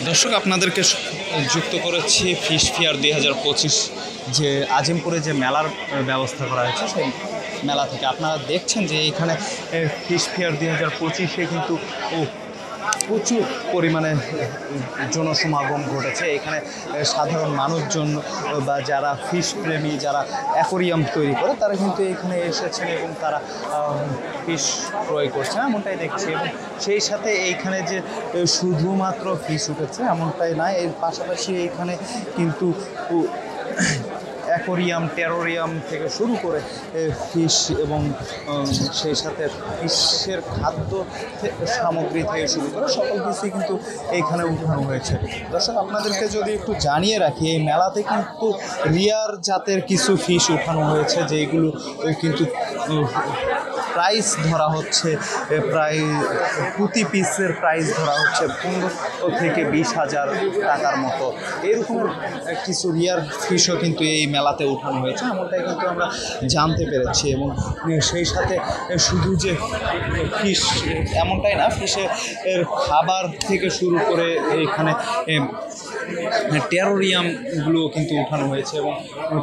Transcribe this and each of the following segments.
দর্শক আপনাদেরকে যুক্ত করেছি ফিশ ফেয়ার 2025 যে আজিমপুরে যে মেলার ব্যবস্থা করা হয়েছে সেই মেলা থেকে। আপনারা দেখছেন যে এখানে ফিশ ফেয়ার 2025-এ কিন্তু প্রচুর পরিমাণে জনসমাগম ঘটেছে। এখানে সাধারণ মানুষজন বা যারা ফিশ প্রেমী, যারা অ্যাকোরিয়াম তৈরি করে তারা কিন্তু এখানে এসেছেন এবং তারা ফিশ ক্রয় করছে, এমনটাই দেখছি। এবং সেই সাথে এইখানে যে শুধুমাত্র ফিশ উঠেছে এমনটাই না, এর পাশাপাশি এইখানে কিন্তু অ্যাকোরিয়াম, টেরোরিয়াম থেকে শুরু করে ফিশ এবং সেই সাথে ফিশের খাদ্য সামগ্রী থেকে শুরু করে সকল কিছুই কিন্তু এইখানে উঠানো হয়েছে। দর্শক আপনাদেরকে যদি একটু জানিয়ে রাখি, এই মেলাতে কিন্তু রিয়ার জাতের কিছু ফিশ উঠানো হয়েছে, যেগুলো কিন্তু প্রাইস ধরা হচ্ছে প্রায় প্রতি পিসের প্রাইস ধরা হচ্ছে 15 থেকে 20,000 টাকার মতো। এরকমের কিছু রিয়ার ফিশও কিন্তু এই মেলাতে উঠানো হয়েছে, এমনটাই কিন্তু আমরা জানতে পেরেছি। এবং সেই সাথে শুধু যে ফিশ এমনটাই না, ফিশের খাবার থেকে শুরু করে এখানে টেরোরিয়ামগুলো কিন্তু উঠানো হয়েছে এবং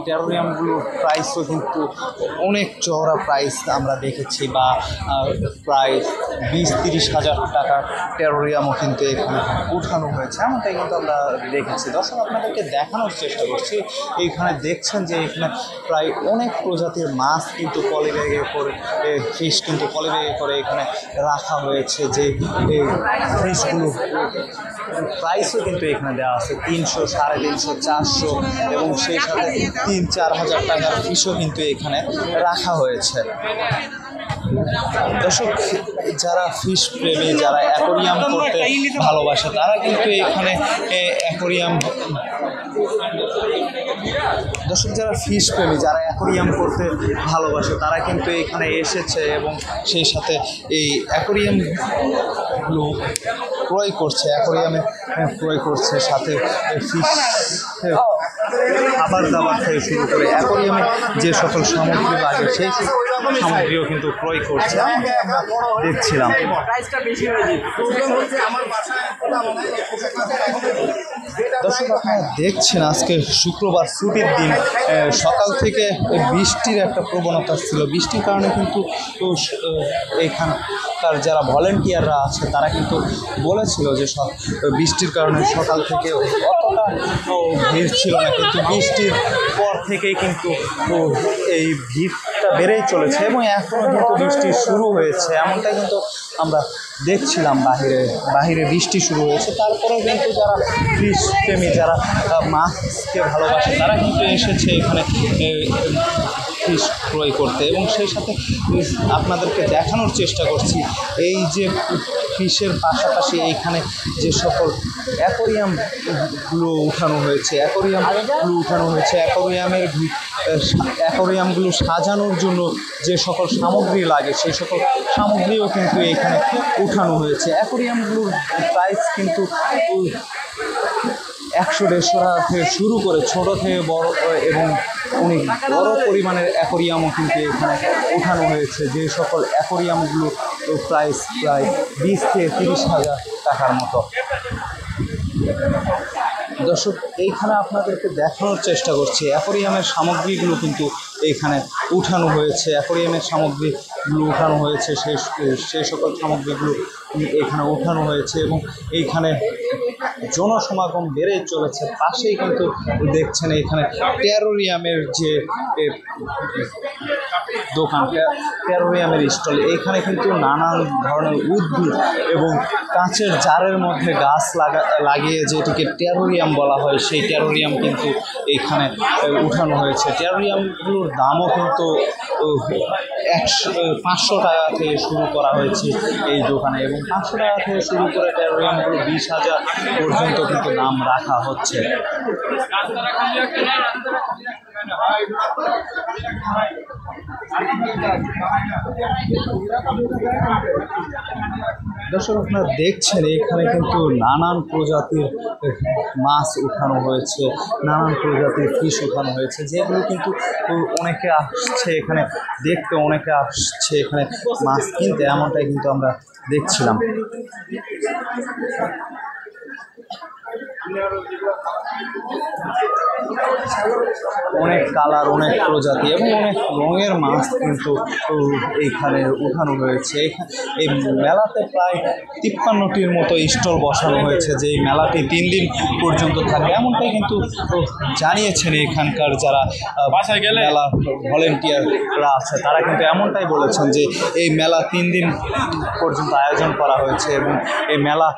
টেরোরিয়ামগুলোর প্রাইসও কিন্তু অনেক চওড়া প্রাইস আমরা দেখেছি, বা প্রায় 20-30 হাজার টাকার টেরোরিয়ামও কিন্তু এখানে উঠানো হয়েছে, এমনটাই কিন্তু আমরা দেখেছি। দর্শক আপনাদেরকে দেখানোর চেষ্টা করছি, এইখানে দেখছেন যে এখানে প্রায় অনেক প্রজাতির মাছ কিন্তু পলিব্যাগে করে, ফিশ কিন্তু পলিব্যাগে করে এখানে রাখা হয়েছে। যে ফিশগুলো প্রাইসও কিন্তু এখানে দেওয়া আছে 300, 350, 400 এবং সেই সাথে 3-4 হাজার টাকার ফিশও কিন্তু এখানে রাখা হয়েছে। দর্শক যারা ফিশ প্রেমী, যারা অ্যাকোরিয়াম করতে ভালোবাসে তারা কিন্তু এখানে অ্যাকোরিয়াম, দর্শক যারা ফিশ প্রেমী, যারা অ্যাকোরিয়াম করতে ভালোবাসে তারা কিন্তু এখানে এসেছে এবং সেই সাথে এই অ্যাকোরিয়ামগুলো ক্রয় করছে, অ্যাকোরিয়ামে ক্রয় করছে, সাথে ফিশ খাবার দাবার থেকে শুরু করে অ্যাকোরিয়ামে যে সকল সামগ্রী লাগে সেই সামগ্রীও কিন্তু ক্রয় করছে, দেখছিলাম। দর্শক আপনারা দেখছেন আজকে শুক্রবার, ছুটির দিন, সকাল থেকে বৃষ্টির একটা প্রবণতা ছিল। বৃষ্টির কারণে কিন্তু এখানকার যারা ভলেন্টিয়াররা আছে তারা কিন্তু বলেছিল যে বৃষ্টির কারণে সকাল থেকে অতটা ভিড় ছিল না, কিন্তু বৃষ্টির পর থেকেই কিন্তু এই ভিড়টা বেড়েই চলেছে এবং এখনও কিন্তু বৃষ্টি শুরু হয়েছে, এমনটাই কিন্তু আমরা দেখছিলাম। বাহিরে বৃষ্টি শুরু হয়েছে, তারপরেও কিন্তু যারা ফিশ প্রেমী, যারা মাছকে ভালোবাসে তারা কিন্তু এসেছে এখানে ফিশ ক্রয় করতে। এবং সেই সাথে আপনাদেরকে দেখানোর চেষ্টা করছি এই যে ফিশের পাশাপাশি এইখানে যে সকল অ্যাকোরিয়ামগুলো উঠানো হয়েছে, অ্যাকোরিয়ামগুলো সাজানোর জন্য যে সকল সামগ্রী লাগে সেই সকল সামগ্রীও কিন্তু এখানে উঠানো হয়েছে। অ্যাকোরিয়ামগুলোর প্রাইস কিন্তু 100-150 টাকা থেকে শুরু করে ছোট থেকে বড় এবং অনেক বড় পরিমাণের অ্যাকোরিয়ামও কিন্তু এখানে উঠানো হয়েছে, যে সকল অ্যাকোরিয়ামগুলো প্রাইস প্রায় 20 থেকে 30 হাজার টাকার মতো। দর্শক এইখানে আপনাদেরকে দেখানোর চেষ্টা করছি অ্যাকোরিয়ামের সামগ্রীগুলো কিন্তু এইখানে উঠানো হয়েছে, সেই সকল সামগ্রীগুলো এখানে উঠানো হয়েছে এবং এইখানে জনসমাগম বেড়ে চলেছে। পাশেই কিন্তু দেখছেন এখানে টেরোরিয়ামের যে দোকান, টেরোরিয়ামের স্টল, এখানে কিন্তু নানান ধরনের উদ্ভিদ এবং কাঁচের জারের মধ্যে গাছ লাগিয়ে যেটিকে টেরোরিয়াম বলা হয় সেই টেরোরিয়াম কিন্তু এইখানে উঠানো হয়েছে। টেরোরিয়ামগুলোর দামও কিন্তু 500 টাকা থেকে শুরু করা হয়েছে এই দোকানে এবং 500 টাকা থেকে শুরু করে টেরোরিয়ামগুলো 20,000 পর্যন্ত কিন্তু দাম রাখা হচ্ছে। দর্শক আপনারা দেখছেন এখানে কিন্তু নানান প্রজাতির মাছ উঠানো হয়েছে, নানান প্রজাতির ফিশ উঠানো হয়েছে, যেগুলো কিন্তু অনেকে আসছে এখানে দেখতে, অনেকে আসছে এখানে মাছ কিনতে, এমনটাই কিন্তু আমরা দেখছিলাম। অনেক কালার, অনেক প্রজাতি এবং অনেক রঙের মাছ কিন্তু এইখানে উঠানো হয়েছে। এই মেলাতে প্রায় 53টির মতো স্টল বসানো হয়েছে, যে এই মেলাটি 3 দিন পর্যন্ত থাকবে, এমনটাই কিন্তু জানিয়েছেন এখানকার যারা মেলা ভলেন্টিয়াররা আছে, তারা কিন্তু এমনটাই বলেছেন যে এই মেলা 3 দিন পর্যন্ত আয়োজন করা হয়েছে এবং এই মেলা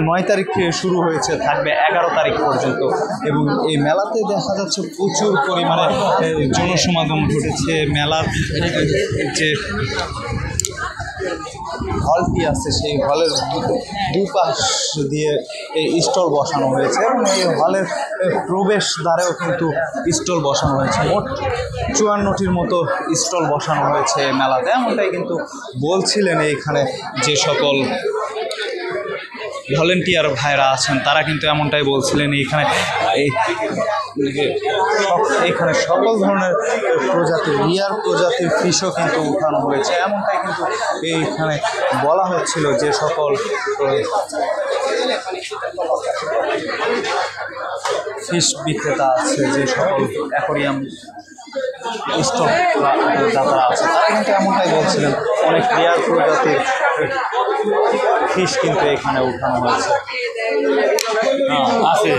9 তারিখ থেকে শুরু হয়েছে, থাকবে 11 তারিখ পর্যন্ত। এবং এই মেলাতে দেখা যাচ্ছে প্রচুর পরিমাণে জনসমাগম ঘটেছে। মেলার যে হলটি আছে সেই হলের দুপাশ দিয়ে এই স্টল বসানো হয়েছে এবং এই হলের প্রবেশ দ্বারেও কিন্তু স্টল বসানো হয়েছে। মোট 54টির মতো স্টল বসানো হয়েছে মেলাতে, এমনটাই কিন্তু বলছিলেন এইখানে যে সকল ভলেন্টিয়ার ভাইরা আছেন, তারা কিন্তু এমনটাই বলছিলেন। এখানে সকল ধরনের প্রজাতির রিয়ার প্রজাতির ফিশও কিন্তু উঠানো হয়েছে, এমনটাই কিন্তু এইখানে বলা হচ্ছিল। যে সকল ফিশ বিক্রেতা আছে, যে সকল অ্যাকোরিয়াম স্টক যারা আছে, তারা কিন্তু এমনটাই বলছিলেন অনেক রিয়ার প্রজাতির ফিশ কিন্তু এখানে উঠানো হয়েছে। আছে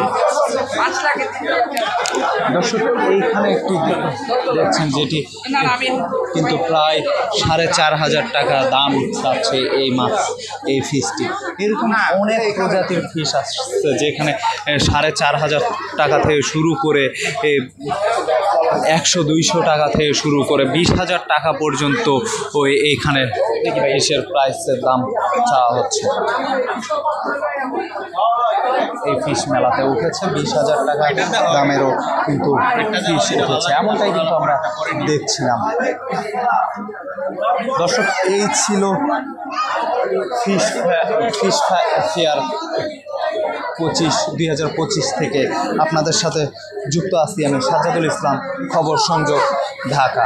দর্শক, এইখানে একটি দেখছেন যেটি কিন্তু প্রায় 4,500 টাকা দাম চাচ্ছে এই মাছ, এই ফিশটি। এরকম অনেক প্রজাতির ফিশ আসছে, যেখানে 4,500 টাকা থেকে শুরু করে 100-200 টাকা থেকে শুরু করে 20,000 টাকা পর্যন্ত এইখানে ফিশের প্রাইসের দাম চাওয়া হচ্ছে। এই ফিশ মেলাতে উঠেছে 20,000 টাকা দামেরও কিন্তু ফিশ উঠেছে, এমনটাই কিন্তু আমরা দেখছিলাম। দর্শক, এই ছিল ফিশ ফেয়ার 2025 থেকে। আপনাদের সাথে যুক্ত আছি আমি সাজ্জাদুল ইসলাম, খবর সংযোগ, ঢাকা।